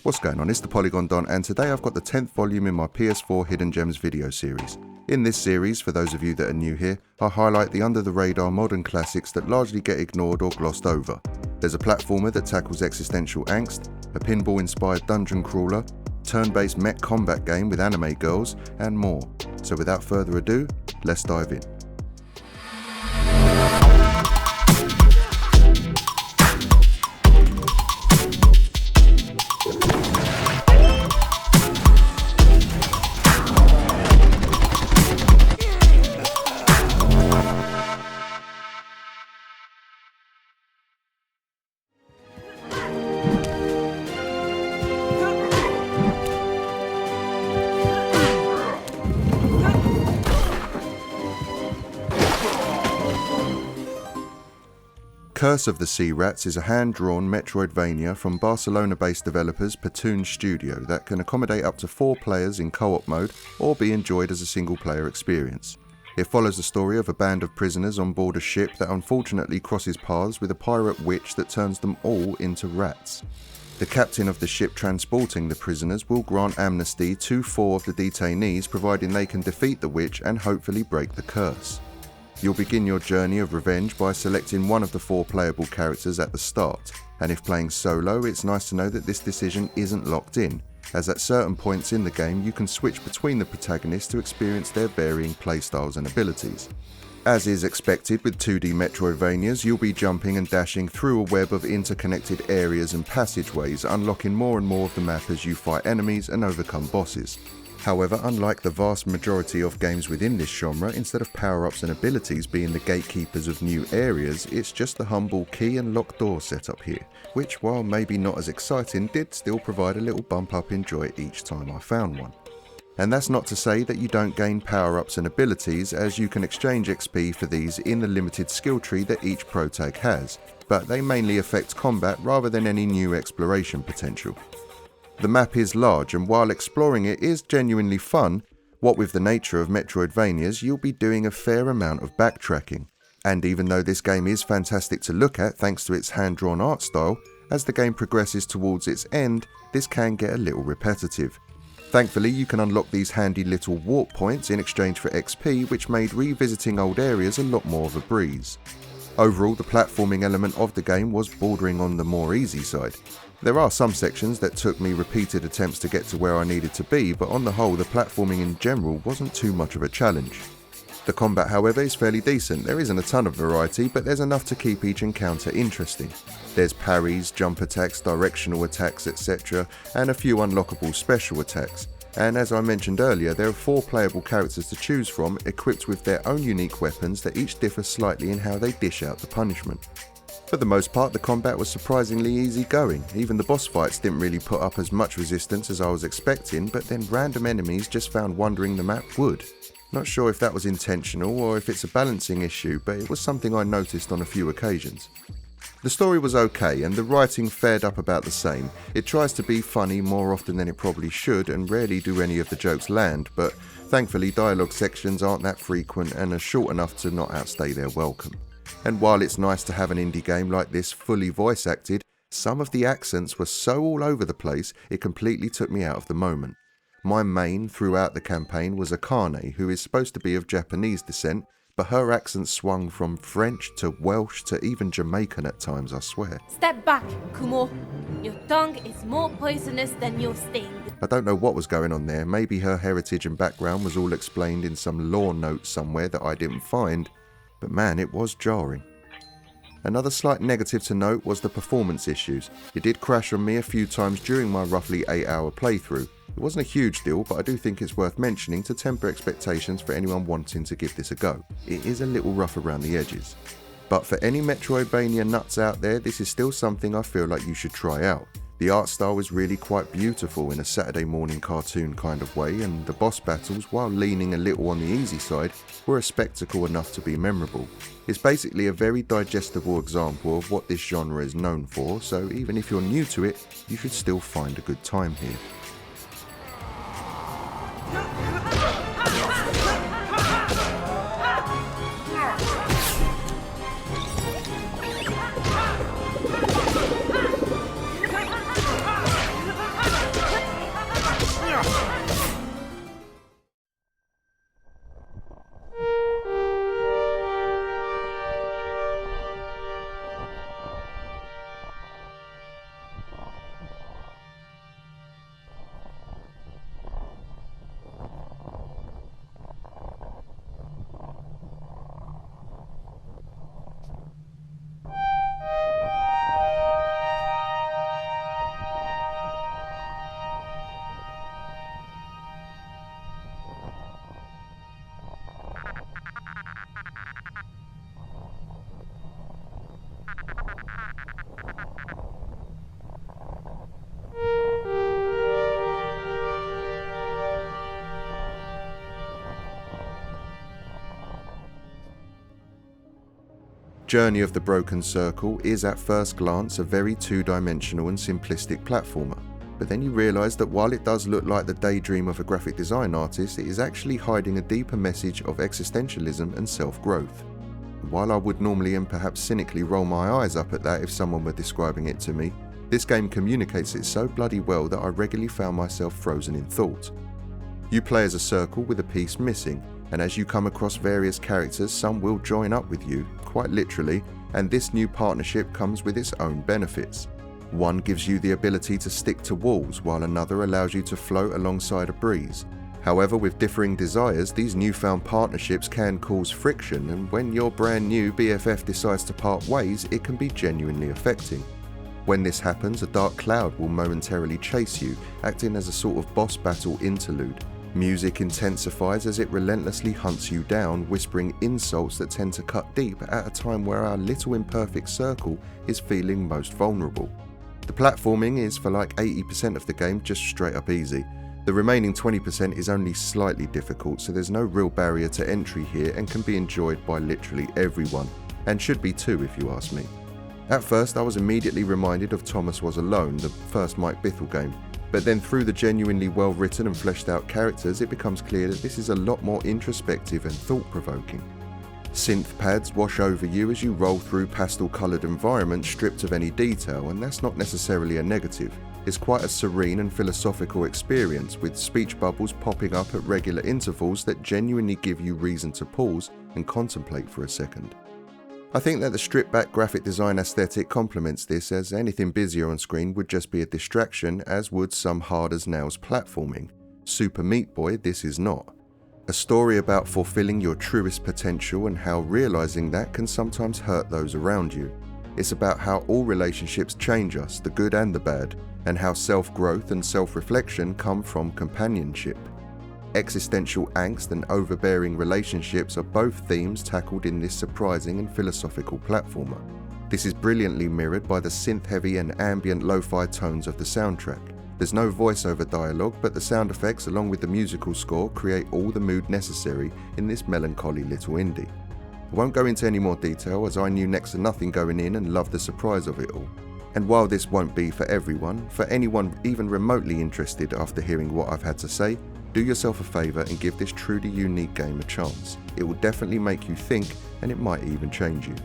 What's going on? It's the Polygon Don, and today I've got the 10th volume in my PS4 Hidden Gems video series. In this series, for those of you that are new here, I highlight the under-the-radar modern classics that largely get ignored or glossed over. There's a platformer that tackles existential angst, a pinball-inspired dungeon crawler, turn-based mech combat game with anime girls, and more. So without further ado, let's dive in. Curse of the Sea Rats is a hand-drawn Metroidvania from Barcelona-based developers Platoon Studio that can accommodate up to 4 players in co-op mode or be enjoyed as a single-player experience. It follows the story of a band of prisoners on board a ship that unfortunately crosses paths with a pirate witch that turns them all into rats. The captain of the ship transporting the prisoners will grant amnesty to 4 of the detainees, providing they can defeat the witch and hopefully break the curse. You'll begin your journey of revenge by selecting one of the 4 playable characters at the start, and if playing solo, it's nice to know that this decision isn't locked in, as at certain points in the game you can switch between the protagonists to experience their varying playstyles and abilities. As is expected with 2D Metroidvanias, you'll be jumping and dashing through a web of interconnected areas and passageways, unlocking more and more of the map as you fight enemies and overcome bosses. However, unlike the vast majority of games within this genre, instead of power-ups and abilities being the gatekeepers of new areas, it's just the humble key and locked door setup here, which, while maybe not as exciting, did still provide a little bump up in joy each time I found one. And that's not to say that you don't gain power-ups and abilities, as you can exchange XP for these in the limited skill tree that each protag has, but they mainly affect combat rather than any new exploration potential. The map is large, and while exploring it is genuinely fun, what with the nature of Metroidvanias, you'll be doing a fair amount of backtracking. And even though this game is fantastic to look at thanks to its hand-drawn art style, as the game progresses towards its end, this can get a little repetitive. Thankfully, you can unlock these handy little warp points in exchange for XP, which made revisiting old areas a lot more of a breeze. Overall, the platforming element of the game was bordering on the more easy side. There are some sections that took me repeated attempts to get to where I needed to be, but on the whole the platforming in general wasn't too much of a challenge. The combat, however, is fairly decent. There isn't a ton of variety, but there's enough to keep each encounter interesting. There's parries, jump attacks, directional attacks, etc., and a few unlockable special attacks. And as I mentioned earlier, there are 4 playable characters to choose from, equipped with their own unique weapons that each differ slightly in how they dish out the punishment. For the most part, the combat was surprisingly easy going. Even the boss fights didn't really put up as much resistance as I was expecting, but then random enemies just found wandering the map would. Not sure if that was intentional or if it's a balancing issue, but it was something I noticed on a few occasions. The story was okay, and the writing fared up about the same. It tries to be funny more often than it probably should, and rarely do any of the jokes land, but thankfully dialogue sections aren't that frequent and are short enough to not outstay their welcome. And while it's nice to have an indie game like this fully voice acted, some of the accents were so all over the place it completely took me out of the moment. My main throughout the campaign was Akane, who is supposed to be of Japanese descent, but her accent swung from French to Welsh to even Jamaican at times, I swear. Step back, Kumo. Your tongue is more poisonous than your sting. I don't know what was going on there. Maybe her heritage and background was all explained in some lore note somewhere that I didn't find, but man, it was jarring. Another slight negative to note was the performance issues. It did crash on me a few times during my roughly 8-hour playthrough. It wasn't a huge deal, but I do think it's worth mentioning to temper expectations for anyone wanting to give this a go. It is a little rough around the edges. But for any Metroidvania nuts out there, this is still something I feel like you should try out. The art style is really quite beautiful in a Saturday morning cartoon kind of way, and the boss battles, while leaning a little on the easy side, were a spectacle enough to be memorable. It's basically a very digestible example of what this genre is known for, so even if you're new to it, you should still find a good time here. Journey of the Broken Circle is at first glance a very two-dimensional and simplistic platformer, but then you realise that while it does look like the daydream of a graphic design artist, it is actually hiding a deeper message of existentialism and self-growth. While I would normally and perhaps cynically roll my eyes up at that if someone were describing it to me, this game communicates it so bloody well that I regularly found myself frozen in thought. You play as a circle with a piece missing, and as you come across various characters, some will join up with you, quite literally, and this new partnership comes with its own benefits. One gives you the ability to stick to walls, while another allows you to float alongside a breeze. However, with differing desires, these newfound partnerships can cause friction, and when your brand new BFF decides to part ways, it can be genuinely affecting. When this happens, a dark cloud will momentarily chase you, acting as a sort of boss battle interlude. Music intensifies as it relentlessly hunts you down, whispering insults that tend to cut deep at a time where our little imperfect circle is feeling most vulnerable. The platforming is, for like 80% of the game, just straight up easy. The remaining 20% is only slightly difficult, so there's no real barrier to entry here and can be enjoyed by literally everyone, and should be too if you ask me. At first I was immediately reminded of Thomas Was Alone, the first Mike Bithell game, but then through the genuinely well written and fleshed out characters it becomes clear that this is a lot more introspective and thought provoking. Synth pads wash over you as you roll through pastel coloured environments stripped of any detail, and that's not necessarily a negative. It's quite a serene and philosophical experience, with speech bubbles popping up at regular intervals that genuinely give you reason to pause and contemplate for a second. I think that the stripped back graphic design aesthetic complements this, as anything busier on screen would just be a distraction, as would some hard as nails platforming. Super Meat Boy, this is not. A story about fulfilling your truest potential and how realising that can sometimes hurt those around you. It's about how all relationships change us, the good and the bad, and how self-growth and self-reflection come from companionship. Existential angst and overbearing relationships are both themes tackled in this surprising and philosophical platformer. This is brilliantly mirrored by the synth-heavy and ambient lo-fi tones of the soundtrack. There's no voiceover dialogue, but the sound effects along with the musical score create all the mood necessary in this melancholy little indie. I won't go into any more detail, as I knew next to nothing going in and loved the surprise of it all. And while this won't be for everyone, for anyone even remotely interested after hearing what I've had to say, do yourself a favour and give this truly unique game a chance. It will definitely make you think, and it might even change you.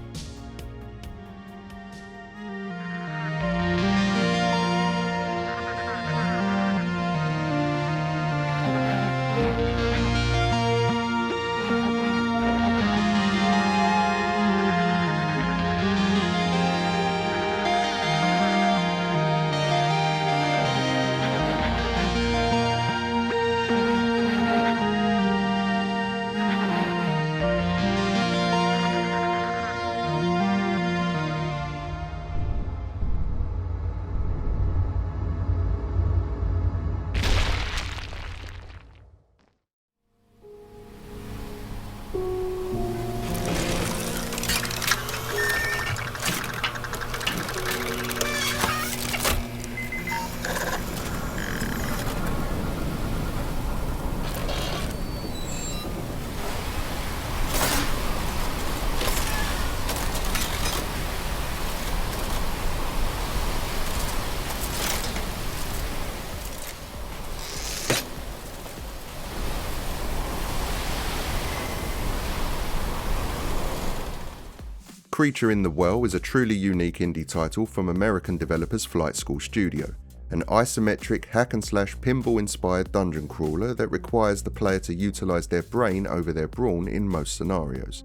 Creature in the Well is a truly unique indie title from American developers Flight School Studio, an isometric hack-and-slash pinball-inspired dungeon crawler that requires the player to utilise their brain over their brawn in most scenarios.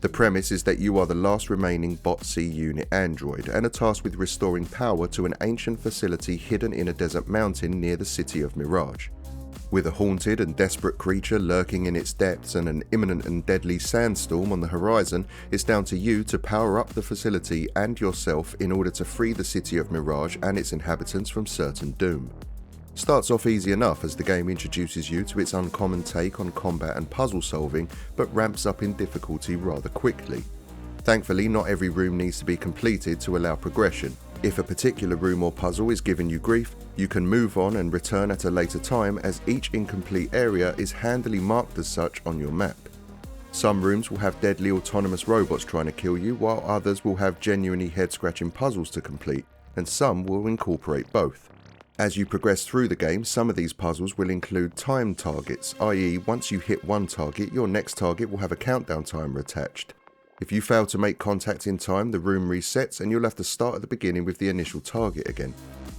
The premise is that you are the last remaining Bot C unit android and are tasked with restoring power to an ancient facility hidden in a desert mountain near the city of Mirage. With a haunted and desperate creature lurking in its depths and an imminent and deadly sandstorm on the horizon, it's down to you to power up the facility and yourself in order to free the city of Mirage and its inhabitants from certain doom. Starts off easy enough as the game introduces you to its uncommon take on combat and puzzle solving, but ramps up in difficulty rather quickly. Thankfully, not every room needs to be completed to allow progression. If a particular room or puzzle is giving you grief, you can move on and return at a later time, as each incomplete area is handily marked as such on your map. Some rooms will have deadly autonomous robots trying to kill you, while others will have genuinely head-scratching puzzles to complete, and some will incorporate both. As you progress through the game, some of these puzzles will include time targets, i.e. once you hit one target, your next target will have a countdown timer attached. If you fail to make contact in time, the room resets and you'll have to start at the beginning with the initial target again.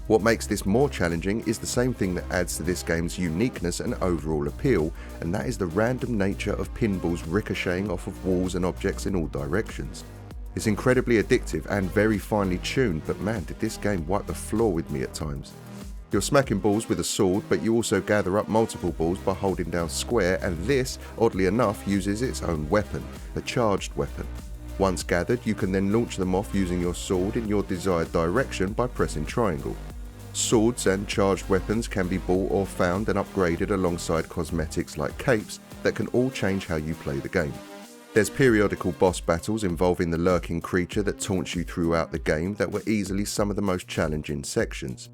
What makes this more challenging is the same thing that adds to this game's uniqueness and overall appeal, and that is the random nature of pinballs ricocheting off of walls and objects in all directions. It's incredibly addictive and very finely tuned, but man, did this game wipe the floor with me at times. You're smacking balls with a sword, but you also gather up multiple balls by holding down square, and this, oddly enough, uses its own weapon, a charged weapon. Once gathered, you can then launch them off using your sword in your desired direction by pressing triangle. Swords and charged weapons can be bought or found and upgraded alongside cosmetics like capes that can all change how you play the game. There's periodical boss battles involving the lurking creature that taunts you throughout the game that were easily some of the most challenging sections.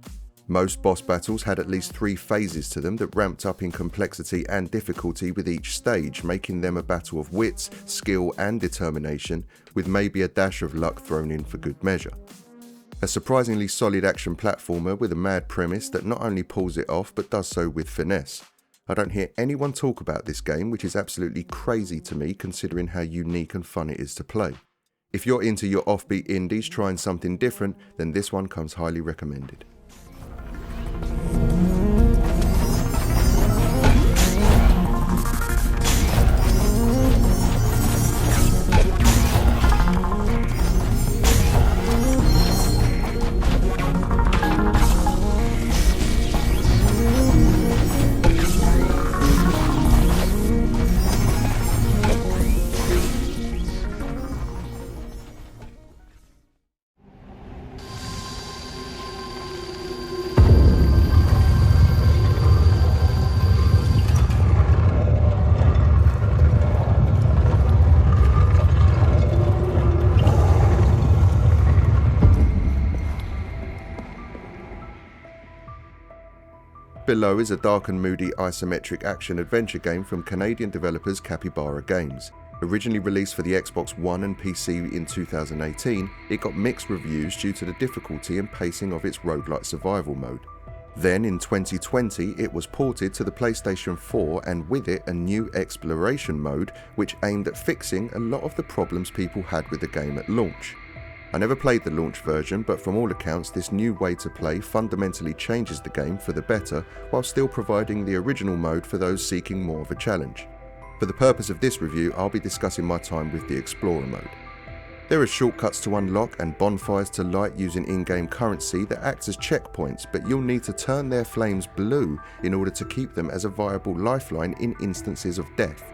Most boss battles had at least 3 phases to them that ramped up in complexity and difficulty with each stage, making them a battle of wits, skill and determination, with maybe a dash of luck thrown in for good measure. A surprisingly solid action platformer with a mad premise that not only pulls it off but does so with finesse. I don't hear anyone talk about this game, which is absolutely crazy to me considering how unique and fun it is to play. If you're into your offbeat indies trying something different, then this one comes highly recommended. Below is a dark and moody isometric action-adventure game from Canadian developers Capybara Games. Originally released for the Xbox One and PC in 2018, it got mixed reviews due to the difficulty and pacing of its roguelite survival mode. Then in 2020, it was ported to the PlayStation 4 and with it a new exploration mode which aimed at fixing a lot of the problems people had with the game at launch. I never played the launch version, but from all accounts this new way to play fundamentally changes the game for the better while still providing the original mode for those seeking more of a challenge. For the purpose of this review, I'll be discussing my time with the Explorer mode. There are shortcuts to unlock and bonfires to light using in-game currency that acts as checkpoints, but you'll need to turn their flames blue in order to keep them as a viable lifeline in instances of death.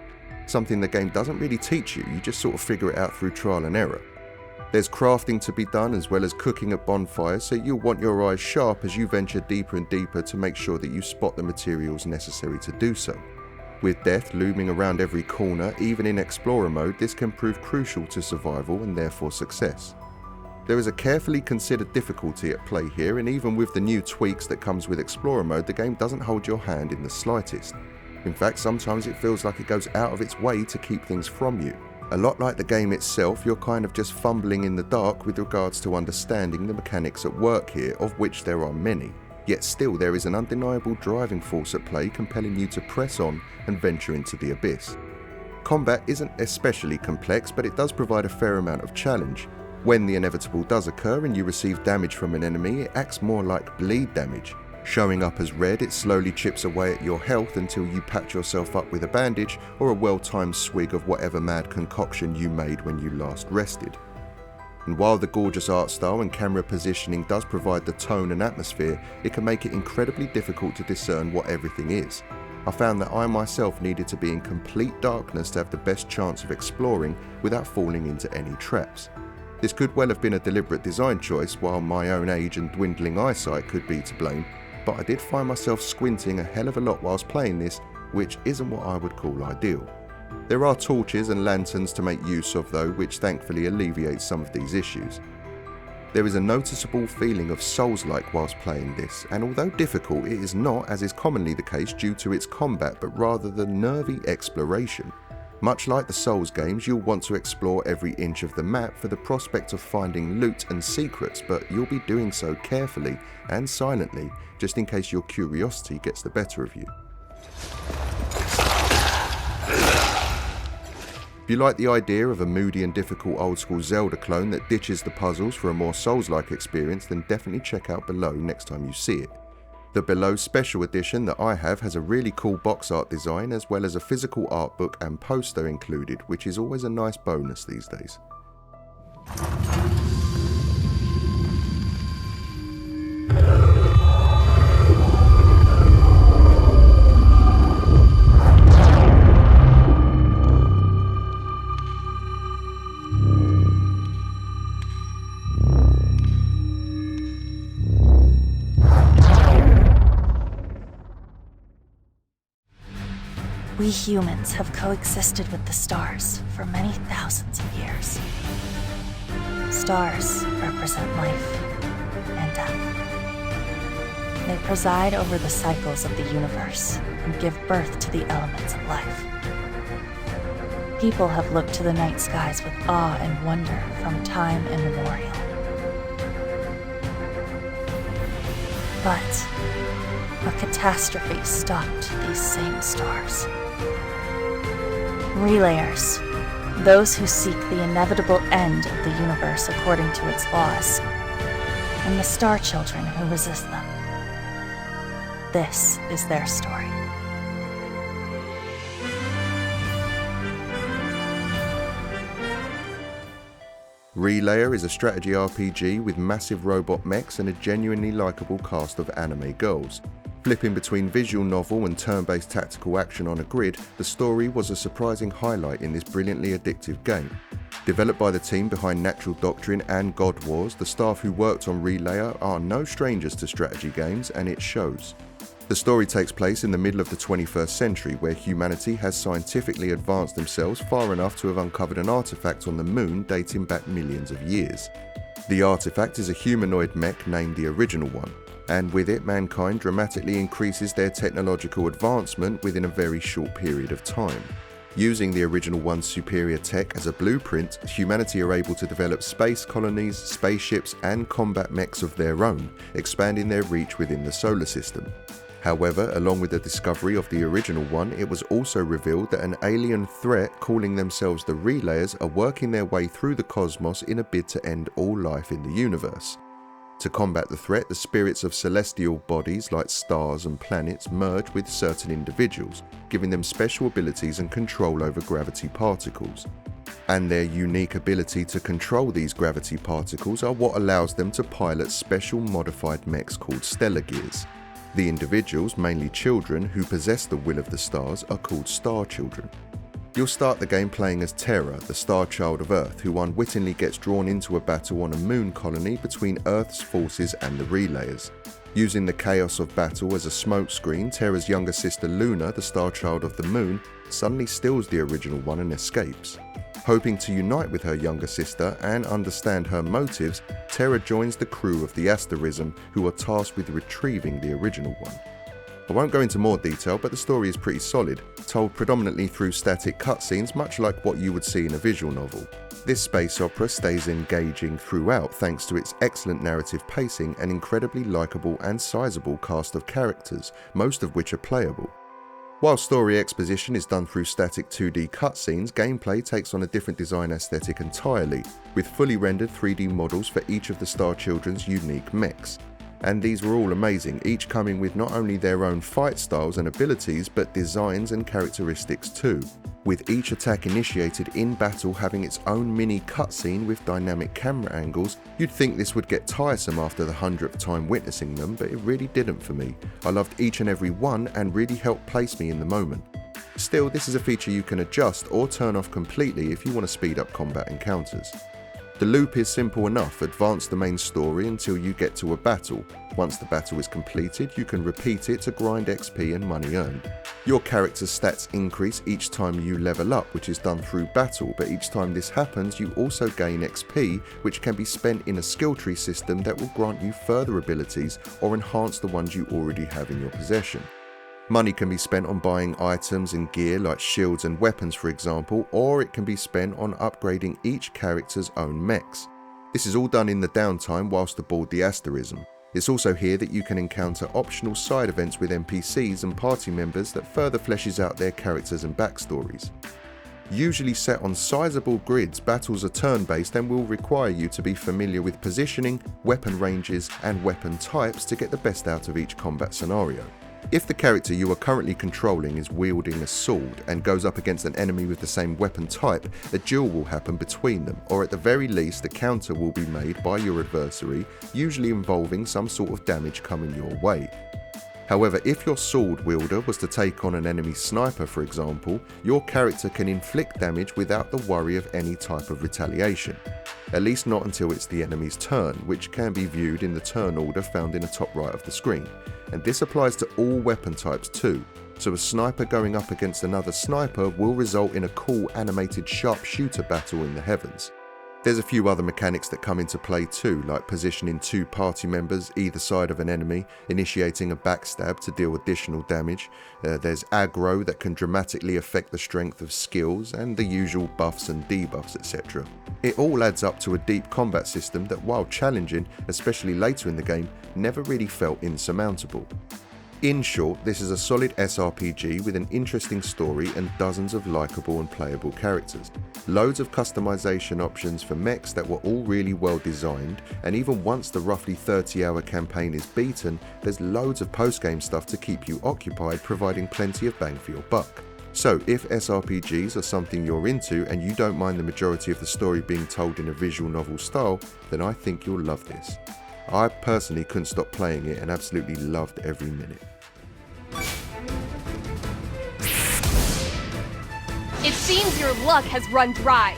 Something the game doesn't really teach you, you just sort of figure it out through trial and error. There's crafting to be done as well as cooking at bonfires, so you'll want your eyes sharp as you venture deeper and deeper to make sure that you spot the materials necessary to do so. With death looming around every corner, even in Explorer mode, this can prove crucial to survival and therefore success. There is a carefully considered difficulty at play here, and even with the new tweaks that comes with Explorer mode, the game doesn't hold your hand in the slightest. In fact, sometimes it feels like it goes out of its way to keep things from you. A lot like the game itself, you're kind of just fumbling in the dark with regards to understanding the mechanics at work here, of which there are many. Yet still there is an undeniable driving force at play compelling you to press on and venture into the abyss. Combat isn't especially complex, but it does provide a fair amount of challenge. When the inevitable does occur and you receive damage from an enemy, it acts more like bleed damage. Showing up as red, it slowly chips away at your health until you patch yourself up with a bandage or a well-timed swig of whatever mad concoction you made when you last rested. And while the gorgeous art style and camera positioning does provide the tone and atmosphere, it can make it incredibly difficult to discern what everything is. I found that I myself needed to be in complete darkness to have the best chance of exploring without falling into any traps. This could well have been a deliberate design choice, while my own age and dwindling eyesight could be to blame, but I did find myself squinting a hell of a lot whilst playing this, which isn't what I would call ideal. There are torches and lanterns to make use of though, which thankfully alleviates some of these issues. There is a noticeable feeling of Souls-like whilst playing this, and although difficult, it is not, as is commonly the case, due to its combat, but rather the nervy exploration. Much like the Souls games, you'll want to explore every inch of the map for the prospect of finding loot and secrets, but you'll be doing so carefully and silently, just in case your curiosity gets the better of you. If you like the idea of a moody and difficult old school Zelda clone that ditches the puzzles for a more Souls-like experience, then definitely check out Below next time you see it. The Below Special Edition that I have has a really cool box art design as well as a physical art book and poster included, which is always a nice bonus these days. We humans have coexisted with the stars for many thousands of years. Stars represent life and death. They preside over the cycles of the universe and give birth to the elements of life. People have looked to the night skies with awe and wonder from time immemorial. But a catastrophe stopped these same stars. Relayers, those who seek the inevitable end of the universe according to its laws, and the star children who resist them. This is their story. Relayer is a strategy RPG with massive robot mechs and a genuinely likeable cast of anime girls. Flipping between visual novel and turn-based tactical action on a grid, the story was a surprising highlight in this brilliantly addictive game. Developed by the team behind Natural Doctrine and God Wars, the staff who worked on Relayer are no strangers to strategy games, and it shows. The story takes place in the middle of the 21st century, where humanity has scientifically advanced themselves far enough to have uncovered an artifact on the moon dating back millions of years. The artifact is a humanoid mech named the Original One, and with it mankind dramatically increases their technological advancement within a very short period of time. Using the Original One's superior tech as a blueprint, humanity are able to develop space colonies, spaceships and combat mechs of their own, expanding their reach within the solar system. However, along with the discovery of the Original One, it was also revealed that an alien threat calling themselves the Relayers are working their way through the cosmos in a bid to end all life in the universe. To combat the threat, the spirits of celestial bodies like stars and planets merge with certain individuals, giving them special abilities and control over gravity particles. And their unique ability to control these gravity particles are what allows them to pilot special modified mechs called Stellar Gears. The individuals, mainly children, who possess the will of the stars are called Star Children. You'll start the game playing as Terra, the Star Child of Earth, who unwittingly gets drawn into a battle on a moon colony between Earth's forces and the Relayers. Using the chaos of battle as a smokescreen, Terra's younger sister Luna, the Star Child of the Moon, suddenly steals the Original One and escapes. Hoping to unite with her younger sister and understand her motives, Terra joins the crew of the Asterism, who are tasked with retrieving the Original One. I won't go into more detail, but the story is pretty solid, told predominantly through static cutscenes, much like what you would see in a visual novel. This space opera stays engaging throughout thanks to its excellent narrative pacing and incredibly likeable and sizable cast of characters, most of which are playable. While story exposition is done through static 2D cutscenes, gameplay takes on a different design aesthetic entirely, with fully rendered 3D models for each of the Star Children's unique mechs. And these were all amazing, each coming with not only their own fight styles and abilities, but designs and characteristics too, with each attack initiated in battle having its own mini cutscene with dynamic camera angles. You'd think this would get tiresome after the 100th time witnessing them, but it really didn't for me. I loved each and every one and really helped place me in the moment. Still, this is a feature you can adjust or turn off completely if you want to speed up combat encounters. The loop is simple enough. Advance the main story until you get to a battle. Once the battle is completed, you can repeat it to grind XP and money earned. Your character's stats increase each time you level up, which is done through battle, but each time this happens you also gain XP, which can be spent in a skill tree system that will grant you further abilities or enhance the ones you already have in your possession. Money can be spent on buying items and gear like shields and weapons for example, or it can be spent on upgrading each character's own mechs. This is all done in the downtime whilst aboard the Asterism. It's also here that you can encounter optional side events with NPCs and party members that further fleshes out their characters and backstories. Usually set on sizable grids, battles are turn-based and will require you to be familiar with positioning, weapon ranges and weapon types to get the best out of each combat scenario. If the character you are currently controlling is wielding a sword and goes up against an enemy with the same weapon type, a duel will happen between them, or at the very least a counter will be made by your adversary, usually involving some sort of damage coming your way. However, if your sword wielder was to take on an enemy sniper for example, your character can inflict damage without the worry of any type of retaliation. At least not until it's the enemy's turn, which can be viewed in the turn order found in the top right of the screen. And this applies to all weapon types too, so a sniper going up against another sniper will result in a cool animated sharpshooter battle in the heavens. There's a few other mechanics that come into play too, like positioning two party members either side of an enemy, initiating a backstab to deal additional damage. There's aggro that can dramatically affect the strength of skills, and the usual buffs and debuffs, etc. It all adds up to a deep combat system that, while challenging, especially later in the game, never really felt insurmountable. In short, this is a solid SRPG with an interesting story and dozens of likeable and playable characters. Loads of customization options for mechs that were all really well designed, and even once the roughly 30-hour campaign is beaten, there's loads of post-game stuff to keep you occupied, providing plenty of bang for your buck. So if SRPGs are something you're into and you don't mind the majority of the story being told in a visual novel style, then I think you'll love this. I personally couldn't stop playing it and absolutely loved every minute. It seems your luck has run dry.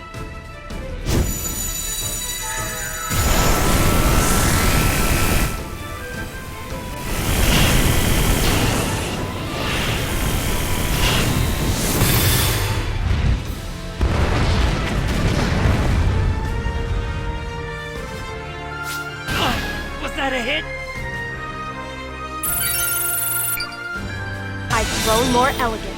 Was that a hit? I've grown more elegant.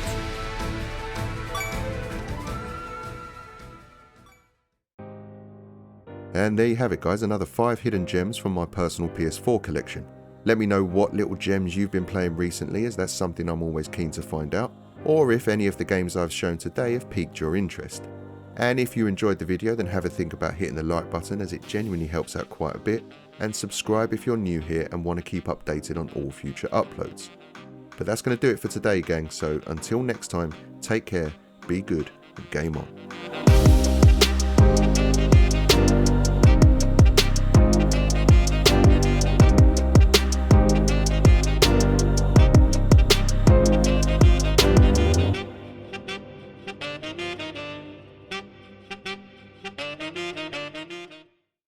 And there you have it guys, another 5 hidden gems from my personal PS4 collection. Let me know what little gems you've been playing recently, as that's something I'm always keen to find out, or if any of the games I've shown today have piqued your interest. And if you enjoyed the video, then have a think about hitting the like button, as it genuinely helps out quite a bit, and subscribe if you're new here and want to keep updated on all future uploads. But that's going to do it for today gang, so until next time, take care, be good, and game on.